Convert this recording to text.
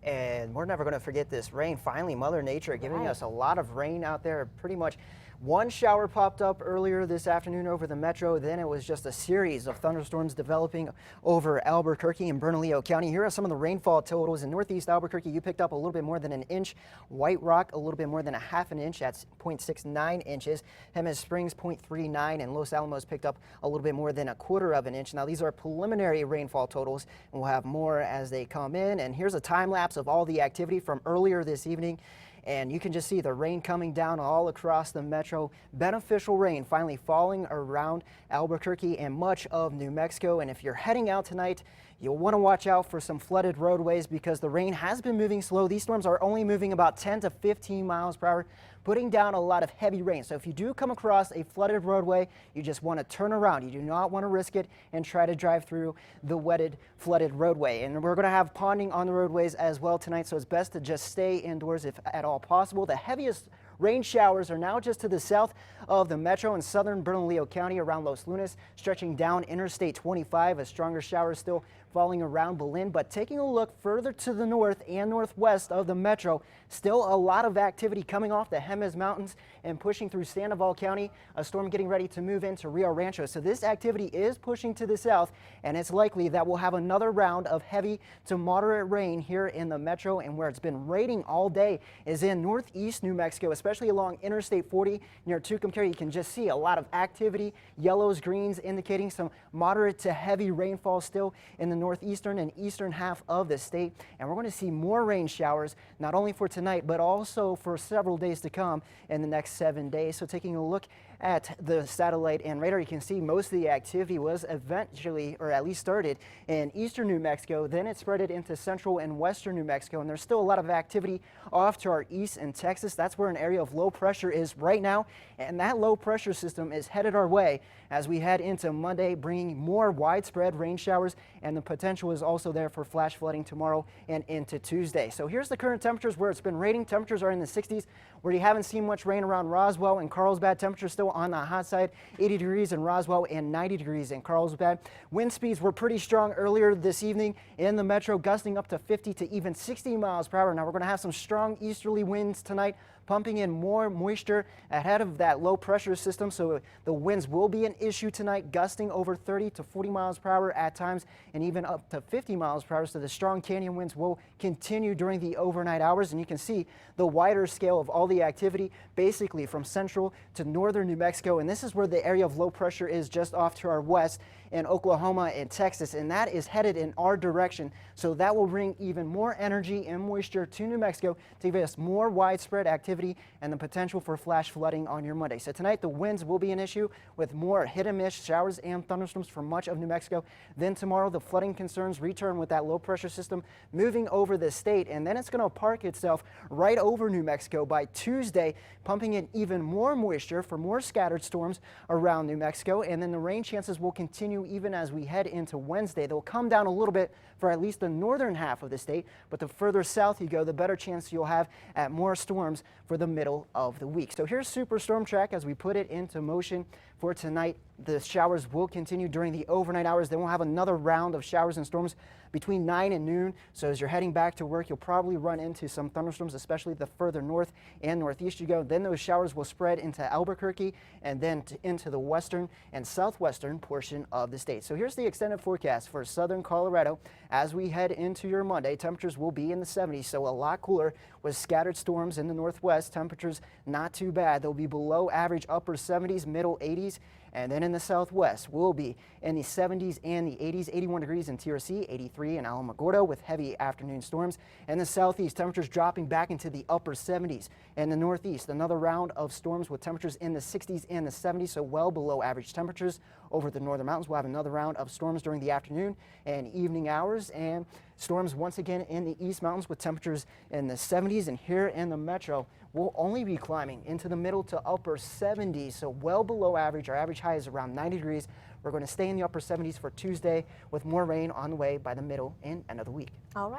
And we're never going to forget this rain. Finally, Mother Nature giving us a lot of rain out there. Pretty much one shower popped up earlier this afternoon over the metro. Then it was just a series of thunderstorms developing over Albuquerque and Bernalillo County. Here are some of the rainfall totals. In northeast Albuquerque, you picked up a little bit more than an inch. White Rock, a little bit more than a half an inch. That's 0.69 inches. Jemez Springs, 0.39. And Los Alamos picked up a little bit more than a quarter of an inch. Now, these are preliminary rainfall totals, and we'll have more as they come in. And here's a time lapse of all the activity from earlier this evening. And you can just see the rain coming down all across the metro. Beneficial rain finally falling around Albuquerque and much of New Mexico. And if you're heading out tonight, you'll want to watch out for some flooded roadways because the rain has been moving slow. These storms are only moving about 10 to 15 miles per hour, putting down a lot of heavy rain. So if you do come across a flooded roadway, you just want to turn around. You do not want to risk it and try to drive through the wetted, flooded roadway. And we're going to have ponding on the roadways as well tonight, so it's best to just stay indoors if at all possible. The heaviest rain showers are now just to the south of the metro in southern Bernalillo County around Los Lunas, stretching down Interstate 25. A stronger shower still falling around Belen, but taking a look further to the north and northwest of the metro, still a lot of activity coming off the Jemez Mountains and pushing through Sandoval County. A storm getting ready to move into Rio Rancho. So this activity is pushing to the south, and it's likely that we'll have another round of heavy to moderate rain here in the metro. And where it's been raining all day is in northeast New Mexico, especially along Interstate 40 near Tucumcari. You can just see a lot of activity, yellows, greens, indicating some moderate to heavy rainfall still in the northeastern and eastern half of the state. And we're going to see more rain showers, not only for tonight, but also for several days to come in the next 7 days. So taking a look at the satellite and radar, you can see most of the activity was eventually, or at least started, in eastern New Mexico. Then it spread into central and western New Mexico. And there's still a lot of activity off to our east in Texas. That's where an area of low pressure is right now. And that low pressure system is headed our way as we head into Monday, bringing more widespread rain showers. And the potential is also there for flash flooding tomorrow and into Tuesday. So here's the current temperatures where it's been raining. Temperatures are in the 60s. Where you haven't seen much rain around Roswell and Carlsbad, temperatures still on the hot side, 80 degrees in Roswell and 90 degrees in Carlsbad. Wind speeds were pretty strong earlier this evening in the metro, gusting up to 50 to even 60 miles per hour. Now we're going to have some strong easterly winds tonight, pumping in more moisture ahead of that low pressure system. So the winds will be an issue tonight, gusting over 30 to 40 miles per hour at times and even up to 50 miles per hour. So the strong canyon winds will continue during the overnight hours. And you can see the wider scale of all the activity basically from central to northern New Mexico. And this is where the area of low pressure is just off to our west in Oklahoma and Texas. And that is headed in our direction. So that will bring even more energy and moisture to New Mexico to give us more widespread activity and the potential for flash flooding on your Monday. So tonight the winds will be an issue with more hit and miss showers and thunderstorms for much of New Mexico. Then tomorrow the flooding concerns return with that low pressure system moving over the state, and then it's going to park itself right over New Mexico by Tuesday, pumping in even more moisture for more scattered storms around New Mexico. And then the rain chances will continue even as we head into Wednesday. They'll come down a little bit for at least the northern half of the state, but the further south you go, the better chance you'll have at more storms for the middle of the week. So here's Superstorm Track as we put it into motion for tonight. The showers will continue during the overnight hours. Then we'll have another round of showers and storms between 9 and noon. So as you're heading back to work, you'll probably run into some thunderstorms, especially the further north and northeast you go. Then those showers will spread into Albuquerque and then into the western and southwestern portion of the state. So here's the extended forecast for southern Colorado. As we head into your Monday, temperatures will be in the 70s, so a lot cooler with scattered storms in the northwest. Temperatures not too bad. They'll be below average upper 70s, middle 80s. And then in the southwest, we'll be in the 70s and the 80s, 81 degrees in TRC, 83 in Alamogordo with heavy afternoon storms. And the southeast, temperatures dropping back into the upper 70s. And the northeast, another round of storms with temperatures in the 60s and the 70s, so well below average temperatures. Over the northern mountains, we'll have another round of storms during the afternoon and evening hours. And storms once again in the East Mountains with temperatures in the 70s. And here in the metro, we'll only be climbing into the middle to upper 70s, so well below average. Our average high is around 90 degrees. We're going to stay in the upper 70s for Tuesday with more rain on the way by the middle and end of the week. All right.